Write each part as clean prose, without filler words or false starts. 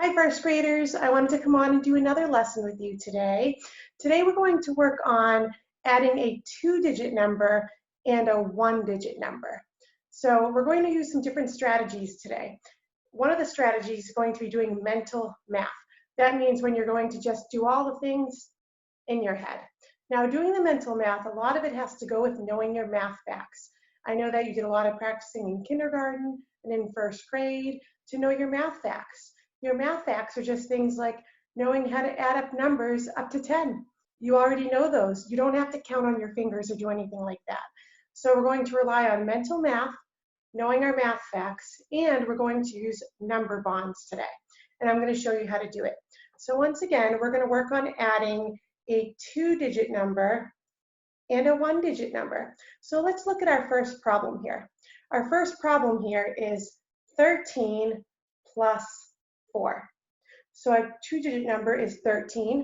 Hi first graders, I wanted to come on and do another lesson with you today. Today we're going to work on adding a 2-digit number and a 1-digit number. So we're going to use some different strategies today. One of the strategies is going to be doing mental math. That means when you're going to just do all the things in your head. Now doing the mental math, a lot of it has to go with knowing your math facts. I know that you did a lot of practicing in kindergarten and in first grade to know your math facts. Your math facts are just things like knowing how to add up numbers up to 10. You already know those. You don't have to count on your fingers or do anything like that. So we're going to rely on mental math, knowing our math facts, and we're going to use number bonds today. And I'm going to show you how to do it. So once again, we're going to work on adding a 2-digit number and a 1-digit number. So let's look at our first problem here. Our first problem here is 13 plus 4. So our 2-digit number is 13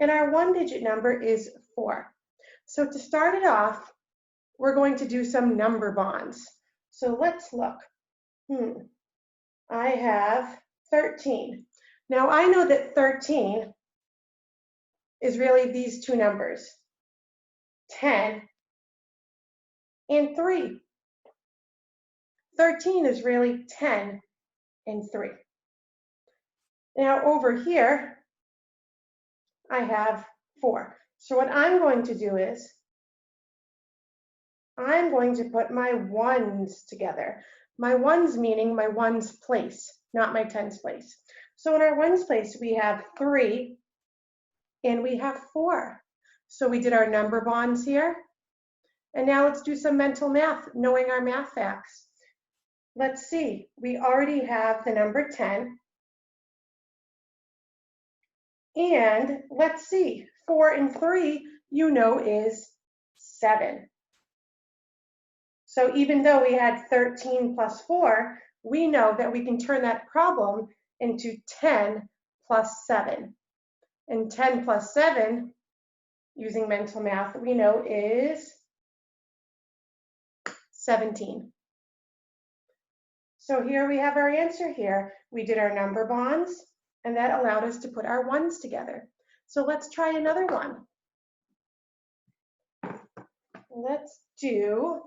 and our 1-digit number is 4. So to start it off, we're going to do some number bonds. So let's look. I have 13. Now I know that 13 is really these two numbers, 10 and 3. 13 is really 10 and 3. Now over here, I have 4. So what I'm going to do is, I'm going to put my ones together. My ones meaning my ones place, not my tens place. So in our ones place, we have 3 and we have 4. So we did our number bonds here. And now let's do some mental math, knowing our math facts. Let's see, we already have the number 10. And let's see, 4 and 3, you know, is 7. So even though we had 13 plus 4, we know that we can turn that problem into 10 plus 7. And 10 plus 7, using mental math, we know is 17. So here we have our answer here. We did our number bonds, and that allowed us to put our ones together. So let's try another one. Let's do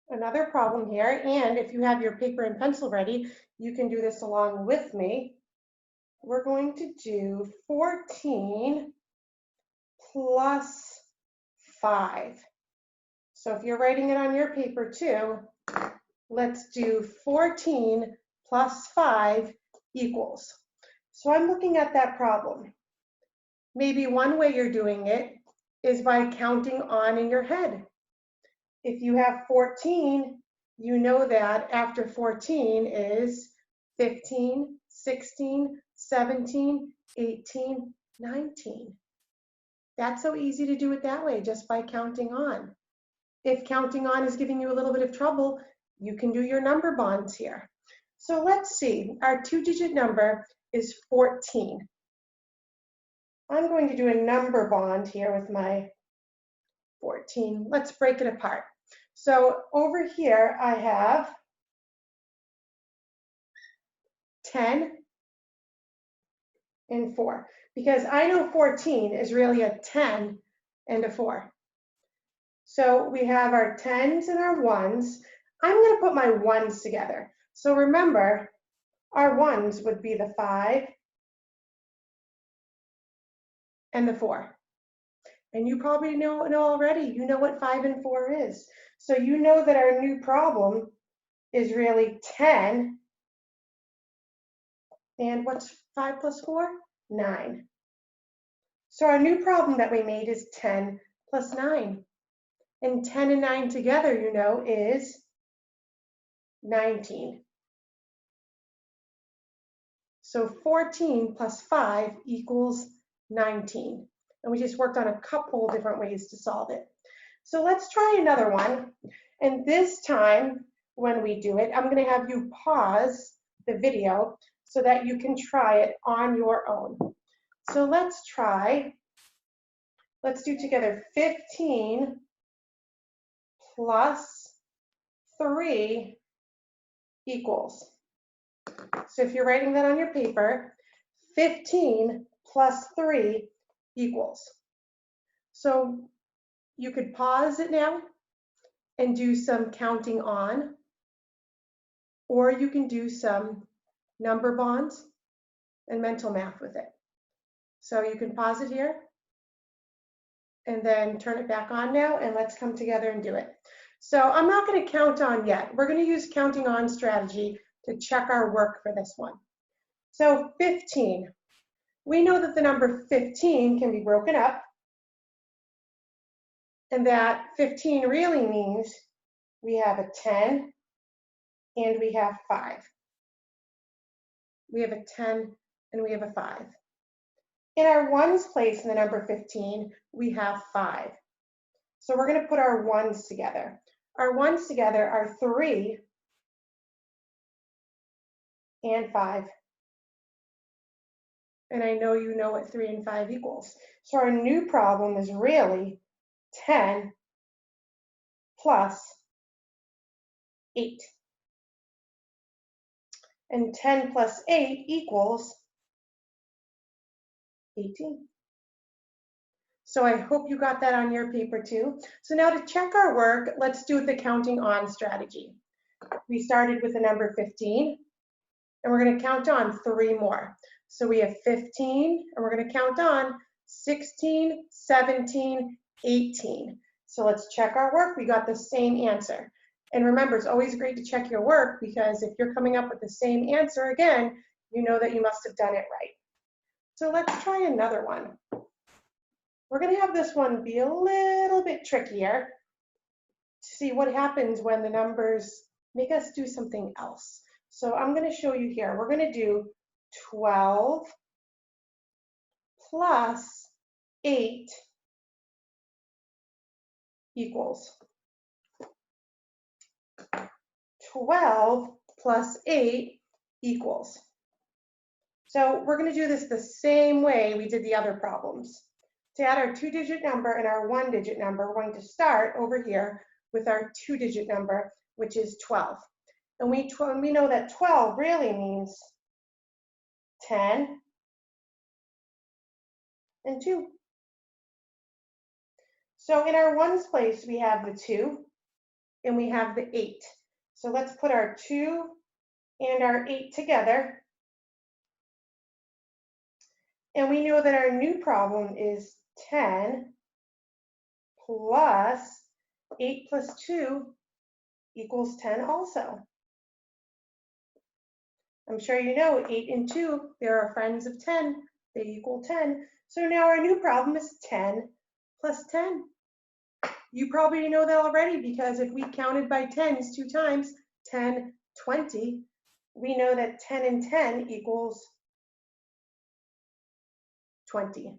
another problem here. And if you have your paper and pencil ready, you can do this along with me. We're going to do 14 plus 5. So if you're writing it on your paper too, let's do 14 plus 5 equals. So I'm looking at that problem. Maybe one way you're doing it is by counting on in your head. If you have 14, you know that after 14 is 15, 16, 17, 18, 19. That's so easy to do it that way, just by counting on. If counting on is giving you a little bit of trouble, you can do your number bonds here. So let's see, our 2-digit number is 14. I'm going to do a number bond here with my 14. Let's break it apart. So over here I have 10 and 4, because I know 14 is really a 10 and a 4. So we have our 10s and our 1s. I'm going to put my 1s together. So remember, our 1s would be the 5 and the 4. And you probably know already, you know what 5 and 4 is. So you know that our new problem is really 10. And what's 5 plus 4? 9. So our new problem that we made is 10 plus 9. And 10 and 9 together, you know, is 19. So 14 plus 5 equals 19. And we just worked on a couple different ways to solve it. So let's try another one. And this time, when we do it, I'm going to have you pause the video so that you can try it on your own. So let's do together 15 plus 3 equals. So if you're writing that on your paper, 15 plus 3 equals. So you could pause it now and do some counting on, or you can do some number bonds and mental math with it. So you can pause it here and then turn it back on now, and let's come together and do it. So I'm not going to count on yet. We're going to use counting on strategy to check our work for this one. So 15. We know that the number 15 can be broken up, and that 15 really means we have a 10 and we have 5. We have a 10 and we have a 5. In our ones place in the number 15, we have 5. So we're going to put our ones together. Our ones together are 3 and 5. And I know you know what 3 and 5 equals. So our new problem is really 10 plus 8. And 10 plus 8 equals 18. So I hope you got that on your paper too. So now to check our work, let's do the counting on strategy. We started with the number 15, and we're going to count on 3 more. So we have 15, and we're going to count on 16, 17, 18. So let's check our work. We got the same answer. And remember, it's always great to check your work, because if you're coming up with the same answer again, you know that you must have done it right. So let's try another one. We're going to have this one be a little bit trickier to see what happens when the numbers make us do something else. So I'm going to show you here. We're going to do 12 plus 8 equals. 12 plus 8 equals. So we're going to do this the same way we did the other problems. To add our 2-digit number and our 1-digit number, we're going to start over here with our 2-digit number, which is 12. And we know that 12 really means 10 and 2. So in our ones place, we have the 2 and we have the 8. So let's put our 2 and our 8 together. And we know that our new problem is 10 plus 8 plus 2 equals 10 also. I'm sure you know 8 and 2, they are friends of 10. They equal 10. So now our new problem is 10 plus 10. You probably know that already, because if we counted by 10s 2 times, 10, 20, we know that 10 and 10 equals 20.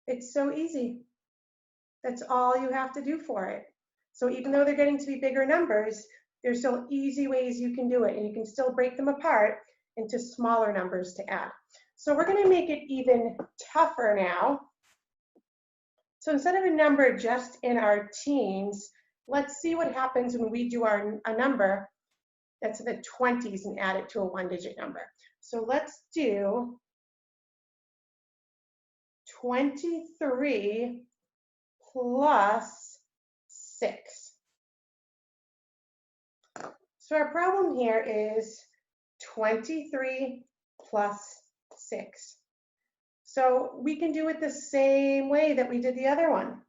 It's so easy. That's all you have to do for it. So even though they're getting to be bigger numbers, there's still easy ways you can do it, and you can still break them apart into smaller numbers to add. So we're going to make it even tougher now. So instead of a number just in our teens, let's see what happens when we do a number that's in the 20s and add it to a 1-digit number. So let's do 23 plus 6. So our problem here is 23 plus 6. So we can do it the same way that we did the other one.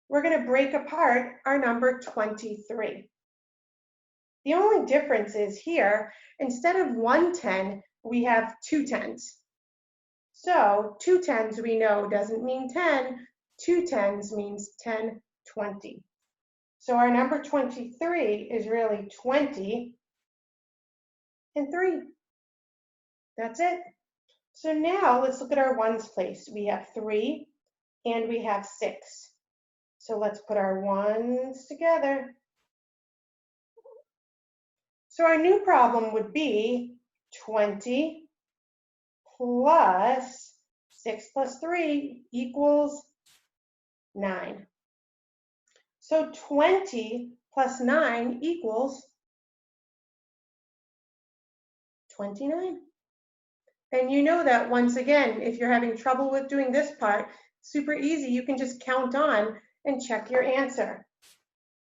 We're going to break apart our number 23. The only difference is here, instead of 1 10, we have 2 10s. So 2 10s we know doesn't mean 10. 2 10s means 10, 20. So our number 23 is really 20 and 3. That's it. So now let's look at our ones place. We have 3 and we have 6. So let's put our ones together. So our new problem would be 20 plus 6 plus 3 equals 9. So 20 plus 9 equals 29. And you know that once again, if you're having trouble with doing this part, super easy, you can just count on and check your answer.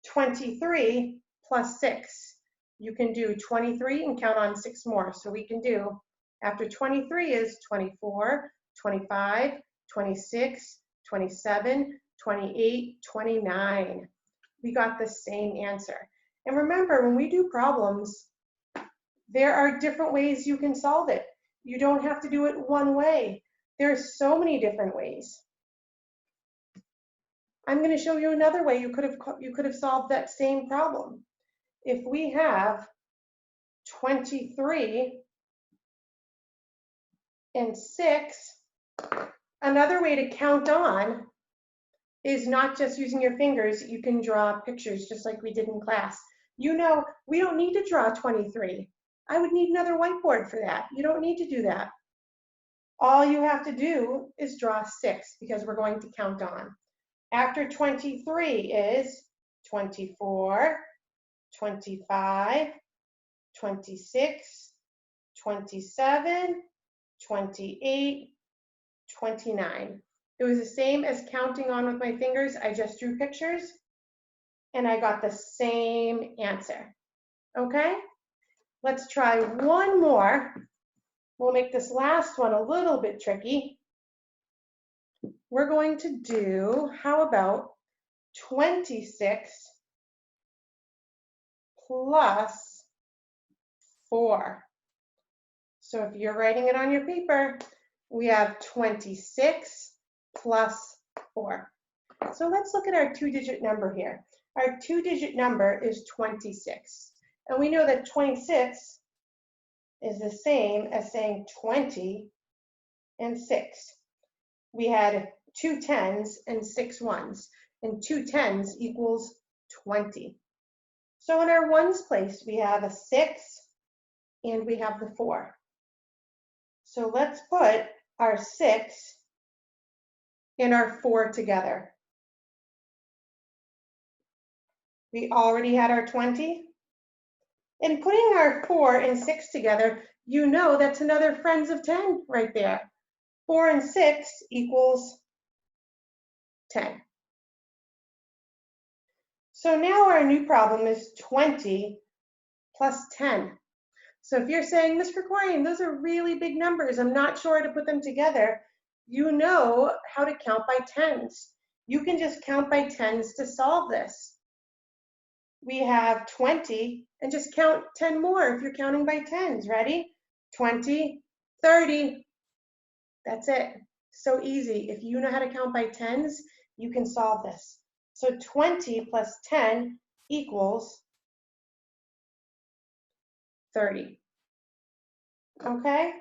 23 plus 6. You can do 23 and count on 6 more. So we can do, after 23 is 24, 25, 26, 27, 28, 29. We got the same answer. And remember, when we do problems, there are different ways you can solve it. You don't have to do it one way. There are so many different ways. I'm going to show you another way you could have solved that same problem. If we have 23 and 6, another way to count on is not just using your fingers. You can draw pictures just like we did in class. You know, we don't need to draw 23. I would need another whiteboard for that. You don't need to do that. All you have to do is draw 6 because we're going to count on. After 23 is 24, 25, 26, 27, 28, 29. It was the same as counting on with my fingers. I just drew pictures and I got the same answer. Okay? Let's try one more. We'll make this last one a little bit tricky. We're going to do, how about 26 plus 4. So if you're writing it on your paper, we have 26 plus 4. So let's look at our 2-digit number here. Our 2-digit number is 26. And we know that 26 is the same as saying 20 and 6. We had 2 10s and 6 1s, and 2 10s equals 20. So in our ones place, we have a 6 and we have the 4. So let's put our 6 and our 4 together. We already had our 20. And putting our 4 and 6 together, you know that's another friends of 10 right there. 4 and 6 equals 10. So now our new problem is 20 plus 10. So if you're saying, Ms. Krikorian, those are really big numbers, I'm not sure how to put them together, you know how to count by tens. You can just count by tens to solve this. We have 20, and just count 10 more if you're counting by tens. Ready? 20, 30. That's it. So easy. If you know how to count by tens, you can solve this. So 20 plus 10 equals 30. Okay?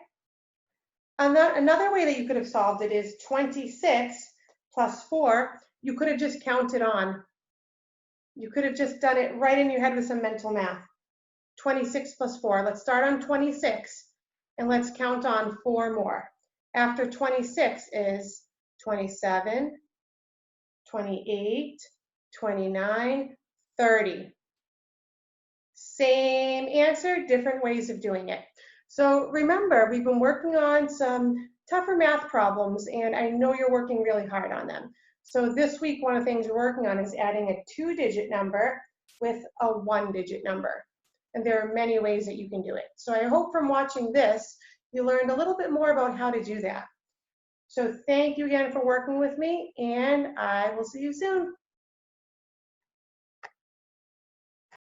Another way that you could have solved it is 26 plus 4. You could have just counted on. You could have just done it right in your head with some mental math. 26 plus 4. Let's start on 26 and let's count on 4 more. After 26 is 27, 28, 29, 30. Same answer, different ways of doing it. So remember, we've been working on some tougher math problems, and I know you're working really hard on them. So this week, one of the things we're working on is adding a 2-digit number with a 1-digit number. And there are many ways that you can do it. So I hope from watching this, you learned a little bit more about how to do that. So thank you again for working with me, and I will see you soon.